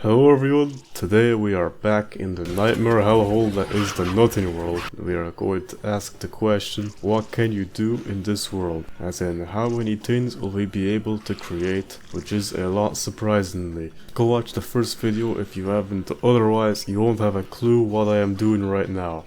Hello everyone, today we are back in the nightmare hellhole that is the Nothing World. We are going to ask the question, what can you do in this world? As in, how many things will we be able to create, which is a lot surprisingly. Go watch the first video if you haven't, otherwise you won't have a clue what I am doing right now.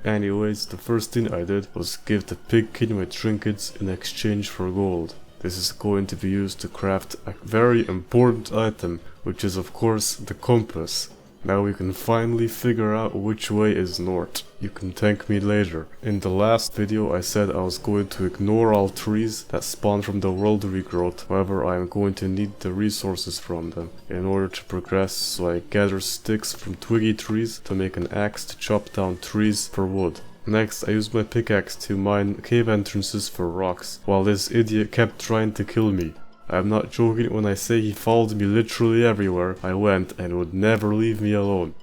Anyways, the first thing I did was give the pigkin my trinkets in exchange for gold. This is going to be used to craft a very important item, which is of course the compass. Now we can finally figure out which way is north. You can thank me later. In the last video I said I was going to ignore all trees that spawn from the world regrowth, however I am going to need the resources from them in order to progress, so I gather sticks from twiggy trees to make an axe to chop down trees for wood. Next, I used my pickaxe to mine cave entrances for rocks, while this idiot kept trying to kill me. I'm not joking when I say he followed me literally everywhere I went and would never leave me alone.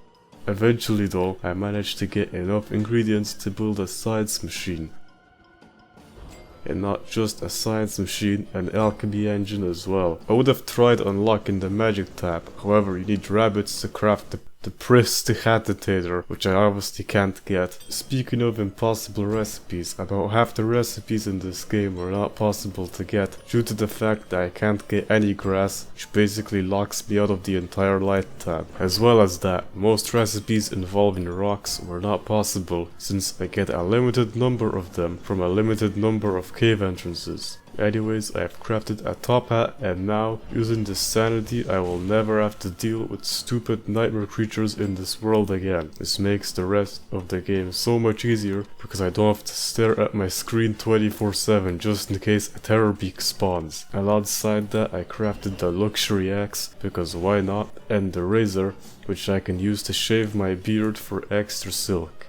Eventually though, I managed to get enough ingredients to build a science machine. And not just a science machine, an alchemy engine as well. I would have tried unlocking the magic tab, however you need rabbits to craft the prestidigitator, which I obviously can't get. Speaking of impossible recipes, about half the recipes in this game were not possible to get due to the fact that I can't get any grass, which basically locks me out of the entire light tab. As well as that, most recipes involving rocks were not possible since I get a limited number of them from a limited number of cave entrances. Anyways, I have crafted a top hat, and now, using this sanity, I will never have to deal with stupid nightmare creatures in this world again. This makes the rest of the game so much easier, because I don't have to stare at my screen 24/7 just in case a terror beak spawns. Alongside that, I crafted the luxury axe, because why not, and the razor, which I can use to shave my beard for extra silk.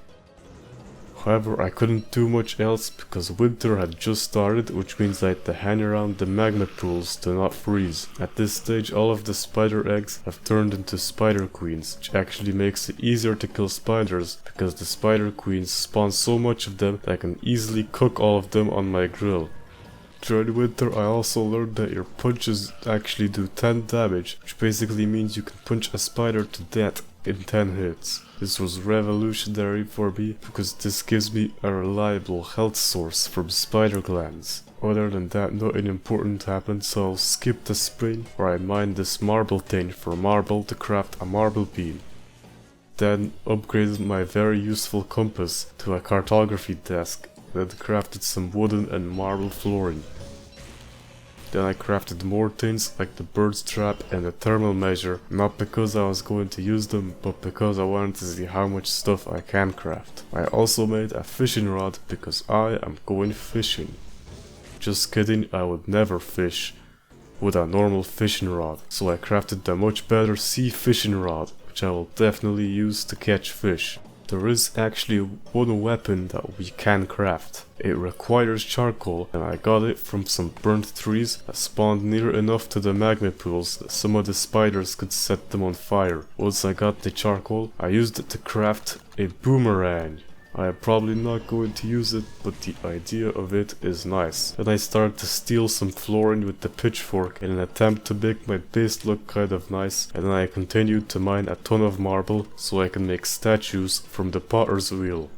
However, I couldn't do much else because winter had just started, which means I had to hang around the magma pools to not freeze. At this stage, all of the spider eggs have turned into spider queens, which actually makes it easier to kill spiders because the spider queens spawn so much of them that I can easily cook all of them on my grill. During winter, I also learned that your punches actually do 10 damage, which basically means you can punch a spider to death in 10 hits. This was revolutionary for me because this gives me a reliable health source from spider glands. Other than that, nothing important happened, so I'll skip the spring where I mined this marble thing for marble to craft a marble beam. Then upgraded my very useful compass to a cartography desk, then crafted some wooden and marble flooring. Then I crafted more things like the bird's trap and the thermal measure, not because I was going to use them, but because I wanted to see how much stuff I can craft. I also made a fishing rod because I am going fishing. Just kidding, I would never fish with a normal fishing rod, so I crafted the much better sea fishing rod, which I will definitely use to catch fish. There is actually one weapon that we can craft. It requires charcoal, and I got it from some burnt trees that spawned near enough to the magma pools that some of the spiders could set them on fire. Once I got the charcoal, I used it to craft a boomerang. I am probably not going to use it, but the idea of it is nice. Then I started to steal some flooring with the pitchfork in an attempt to make my base look kind of nice, and then I continued to mine a ton of marble so I can make statues from the potter's wheel.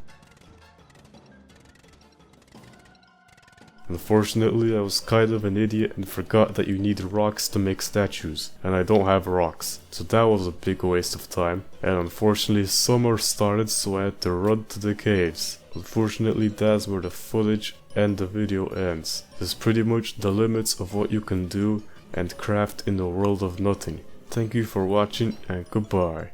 Unfortunately, I was kind of an idiot and forgot that you need rocks to make statues, and I don't have rocks, so that was a big waste of time. And unfortunately summer started, so I had to run to the caves. Unfortunately, that's where the footage and the video ends. This is pretty much the limits of what you can do and craft in the world of nothing. Thank you for watching and goodbye.